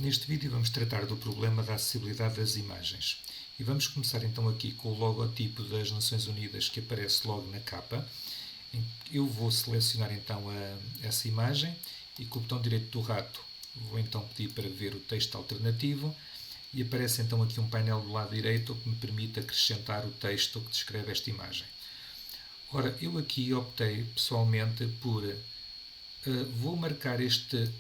Neste vídeo vamos tratar do problema da acessibilidade das imagens. E vamos começar então aqui com o logotipo das Nações Unidas que aparece logo na capa. Eu vou selecionar então essa imagem e com o botão direito do rato vou então pedir para ver o texto alternativo e aparece então aqui um painel do lado direito que me permite acrescentar o texto que descreve esta imagem. Ora, eu aqui optei pessoalmente por vou marcar esta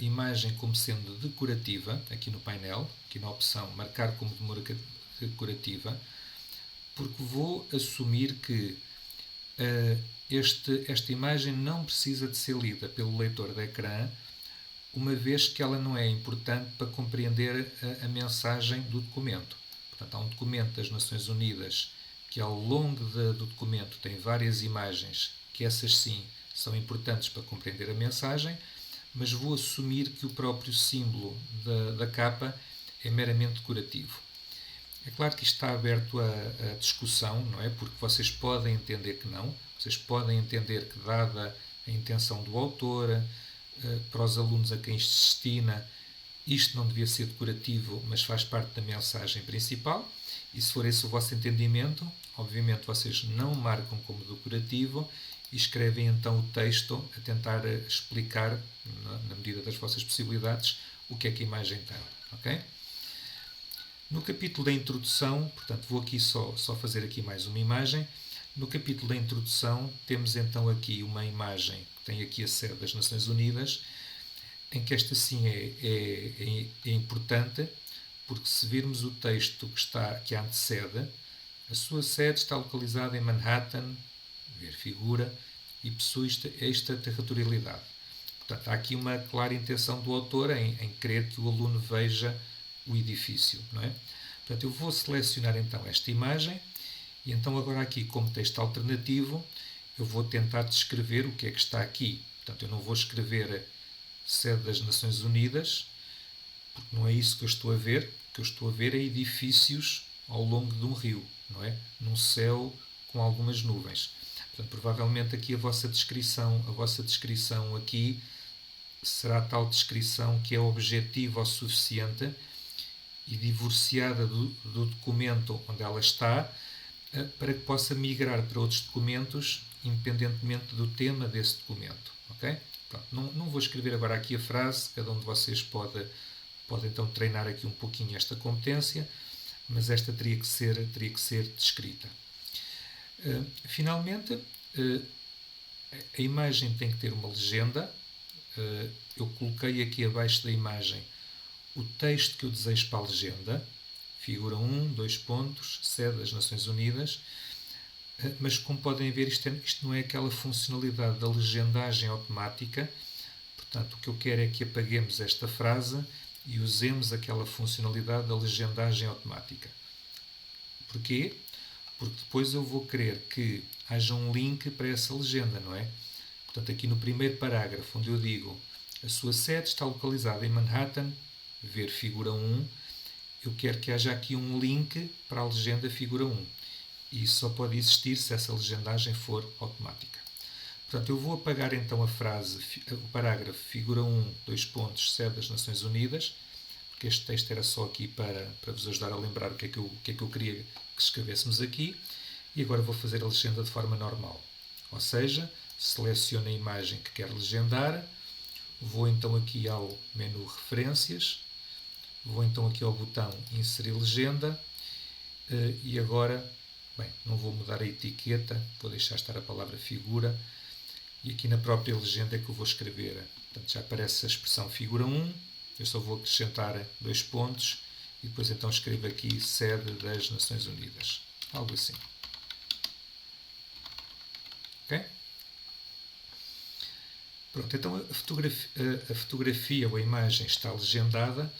imagem como sendo decorativa, aqui no painel, aqui na opção marcar como decorativa, porque vou assumir que esta imagem não precisa de ser lida pelo leitor de ecrã, uma vez que ela não é importante para compreender a mensagem do documento. Portanto, há um documento das Nações Unidas que ao longo do documento tem várias imagens, que essas sim são importantes para compreender a mensagem, mas vou assumir que o próprio símbolo da capa é meramente decorativo. É claro que isto está aberto a discussão, não é? Porque vocês podem entender que não, vocês podem entender que, dada a intenção do autor, para os alunos a quem isto se destina, isto não devia ser decorativo, mas faz parte da mensagem principal, e se for esse o vosso entendimento, obviamente vocês não marcam como decorativo e escrevem então o texto a tentar explicar, na medida das vossas possibilidades, o que é que a imagem tem. Okay? No capítulo da introdução, portanto vou aqui só fazer aqui mais uma imagem. No capítulo da introdução temos então aqui uma imagem que tem aqui a sede das Nações Unidas, em que esta sim é importante, porque se virmos o texto que a antecede, a sua sede está localizada em Manhattan, ver figura, e possui extraterritorialidade. Portanto, há aqui uma clara intenção do autor em querer que o aluno veja o edifício, não é? Portanto, eu vou selecionar então esta imagem e então agora aqui como texto alternativo eu vou tentar descrever o que é que está aqui. Portanto, eu não vou escrever sede das Nações Unidas, porque não é isso que eu estou a ver. O que eu estou a ver é edifícios ao longo de um rio, não é? Num céu com algumas nuvens. Portanto, provavelmente aqui a vossa descrição aqui será tal descrição que é objetiva o suficiente e divorciada do documento onde ela está, para que possa migrar para outros documentos independentemente do tema desse documento. Okay? Pronto, não vou escrever agora aqui a frase, cada um de vocês pode então treinar aqui um pouquinho esta competência, mas esta teria que ser descrita. Finalmente, a imagem tem que ter uma legenda. Eu coloquei aqui abaixo da imagem o texto que eu desejo para a legenda, figura 1, 2 pontos, sede das Nações Unidas, mas como podem ver isto não é aquela funcionalidade da legendagem automática. Portanto, o que eu quero é que apaguemos esta frase e usemos aquela funcionalidade da legendagem automática. Porquê? Porque depois eu vou querer que haja um link para essa legenda, não é? Portanto, aqui no primeiro parágrafo, onde eu digo a sua sede está localizada em Manhattan, ver figura 1, eu quero que haja aqui um link para a legenda figura 1. E isso só pode existir se essa legendagem for automática. Portanto, eu vou apagar então a frase, o parágrafo figura 1, 2 pontos, sede das Nações Unidas, porque este texto era só aqui para vos ajudar a lembrar o que é que eu queria que escrevêssemos aqui. E agora vou fazer a legenda de forma normal. Ou seja, seleciono a imagem que quero legendar, vou então aqui ao menu Referências, vou então aqui ao botão Inserir Legenda e agora, bem, não vou mudar a etiqueta, vou deixar estar a palavra figura e aqui na própria legenda é que eu vou escrever. Portanto, já aparece a expressão figura 1, eu só vou acrescentar 2 pontos e depois então escrevo aqui sede das Nações Unidas. Algo assim. Ok? Pronto, então a fotografia ou a imagem está legendada,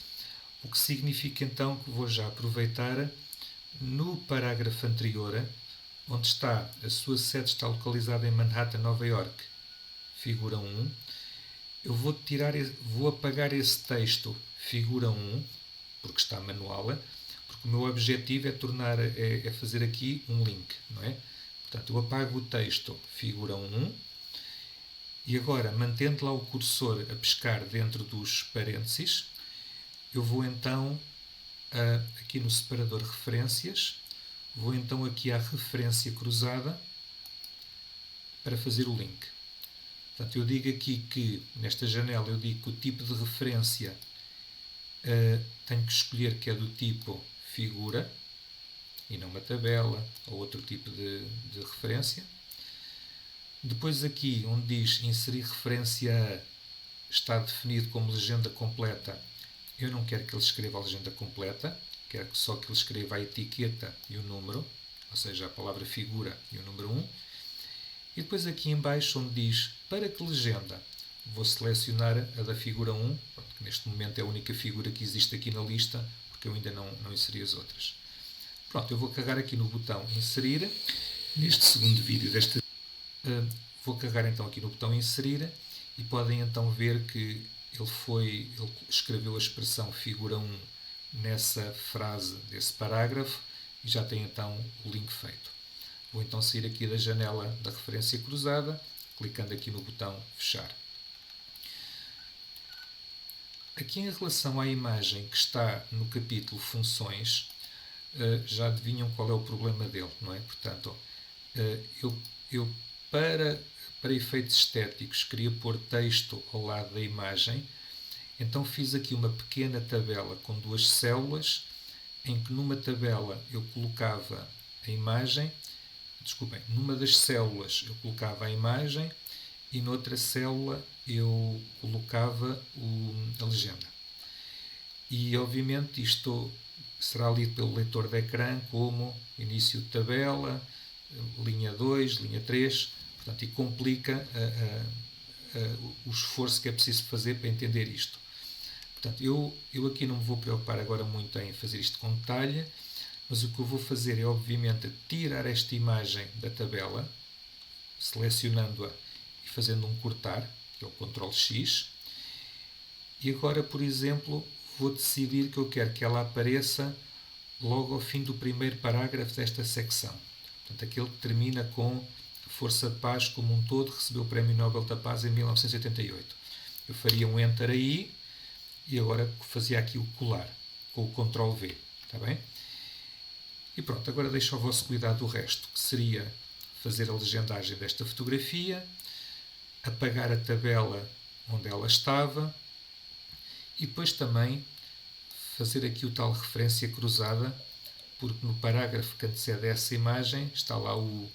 o que significa então que vou já aproveitar no parágrafo anterior, onde está a sua sede está localizada em Manhattan, Nova York, figura 1, eu vou apagar esse texto figura 1, porque está manual, porque o meu objetivo é fazer aqui um link, não é? Portanto, eu apago o texto figura 1 e agora, mantendo lá o cursor a pescar dentro dos parênteses, eu vou então aqui no separador referências, vou então aqui à referência cruzada para fazer o link. Portanto, eu digo aqui que, nesta janela, eu digo que o tipo de referência tenho que escolher que é do tipo figura, e não uma tabela ou outro tipo de referência. Depois aqui, onde diz inserir referência a, está definido como legenda completa. Eu não quero que ele escreva a legenda completa, quero só que ele escreva a etiqueta e o número, ou seja, a palavra figura e o número 1. E depois aqui em baixo, onde diz para que legenda, vou selecionar a da figura 1, que neste momento é a única figura que existe aqui na lista, porque eu ainda não inseri as outras. Pronto, eu vou carregar aqui no botão inserir. Neste segundo vídeo vou carregar então aqui no botão inserir e podem então ver que ele escreveu a expressão figura 1 nessa frase desse parágrafo e já tem então o link feito. Vou então sair aqui da janela da referência cruzada, clicando aqui no botão fechar. Aqui em relação à imagem que está no capítulo funções, já adivinham qual é o problema dele, não é? Portanto, eu para efeitos estéticos queria pôr texto ao lado da imagem, então fiz aqui uma pequena tabela com duas células, em que numa tabela eu colocava a imagem, numa das células eu colocava a imagem e noutra célula eu colocava a legenda. E obviamente isto será lido pelo leitor de ecrã como início de tabela, linha 2, linha 3, portanto, e complica o esforço que é preciso fazer para entender isto. Portanto, eu aqui não me vou preocupar agora muito em fazer isto com detalhe, mas o que eu vou fazer é, obviamente, tirar esta imagem da tabela, selecionando-a e fazendo um cortar, que é o Ctrl X, e agora, por exemplo, vou decidir que eu quero que ela apareça logo ao fim do primeiro parágrafo desta secção. Portanto, aquele que termina com Força de Paz como um todo recebeu o Prémio Nobel da Paz em 1988. Eu faria um Enter aí e agora fazia aqui o colar com o Ctrl V. Está bem? E pronto, agora deixo ao vosso cuidado o resto, que seria fazer a legendagem desta fotografia, apagar a tabela onde ela estava e depois também fazer aqui o tal referência cruzada, porque no parágrafo que antecede essa imagem está lá o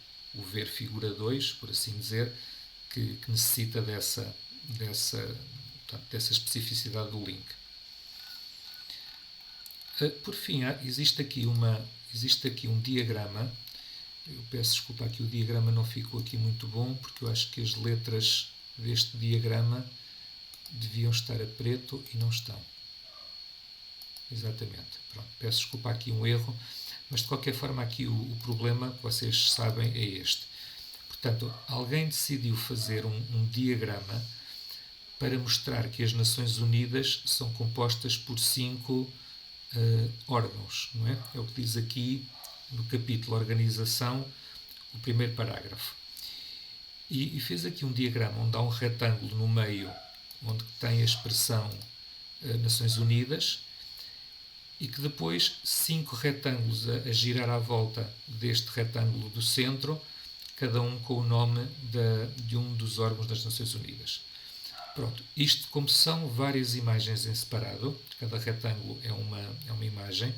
ver figura 2, por assim dizer, que necessita dessa especificidade do link. Por fim, existe aqui um diagrama. Eu peço desculpa, aqui o diagrama não ficou aqui muito bom, porque eu acho que as letras deste diagrama deviam estar a preto e não estão. Exatamente. Pronto, peço desculpa, aqui um erro, mas de qualquer forma aqui o problema, que vocês sabem, é este. Portanto, alguém decidiu fazer um diagrama para mostrar que as Nações Unidas são compostas por 5 órgãos, não é? É o que diz aqui no capítulo Organização, o primeiro parágrafo. E fez aqui um diagrama onde há um retângulo no meio, onde tem a expressão Nações Unidas, e que depois 5 retângulos a girar à volta deste retângulo do centro, cada um com o nome de um dos órgãos das Nações Unidas. Pronto, isto como são várias imagens em separado, cada retângulo é uma imagem,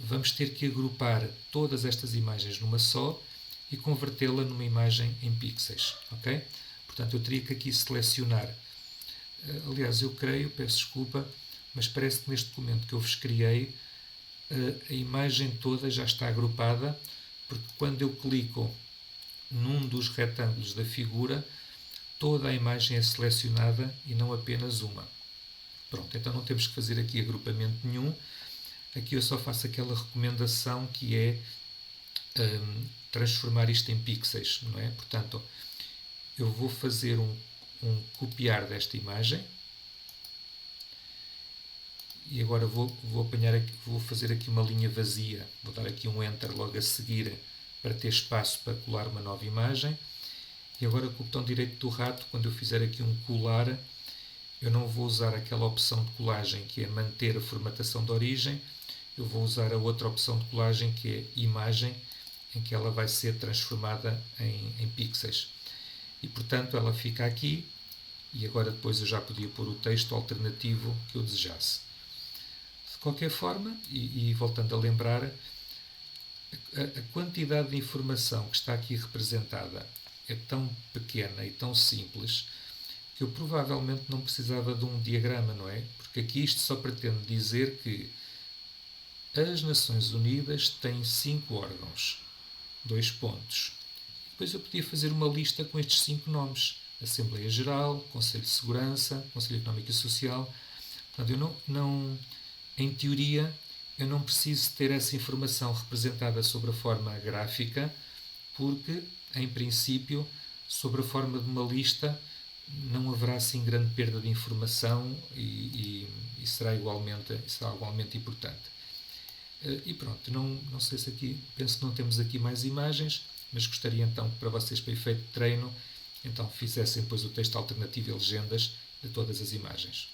vamos ter que agrupar todas estas imagens numa só e convertê-la numa imagem em pixels, ok? Portanto, eu teria que aqui selecionar, aliás, eu creio, peço desculpa, mas parece que neste documento que eu vos criei, a imagem toda já está agrupada, porque quando eu clico num dos retângulos da figura, toda a imagem é selecionada e não apenas uma. Pronto, então não temos que fazer aqui agrupamento nenhum. Aqui eu só faço aquela recomendação que é transformar isto em pixels, não é? Portanto, eu vou fazer um copiar desta imagem e agora vou fazer aqui uma linha vazia, vou dar aqui um Enter logo a seguir para ter espaço para colar uma nova imagem. E agora com o botão direito do rato, quando eu fizer aqui um colar, eu não vou usar aquela opção de colagem que é manter a formatação de origem, eu vou usar a outra opção de colagem que é imagem, em que ela vai ser transformada em pixels. E portanto ela fica aqui, e agora depois eu já podia pôr o texto alternativo que eu desejasse. De qualquer forma, e voltando a lembrar, a quantidade de informação que está aqui representada é tão pequena e tão simples que eu provavelmente não precisava de um diagrama, não é? Porque aqui isto só pretende dizer que as Nações Unidas têm 5 órgãos, 2 pontos. Depois eu podia fazer uma lista com estes 5 nomes: Assembleia Geral, Conselho de Segurança, Conselho Económico e Social. Portanto, eu não, em teoria, eu não preciso ter essa informação representada sobre a forma gráfica, porque, em princípio, sobre a forma de uma lista, não haverá assim grande perda de informação e será igualmente importante. E pronto, não sei se aqui, penso que não temos aqui mais imagens, mas gostaria então que para vocês, para efeito de treino, então fizessem depois o texto alternativo e legendas de todas as imagens.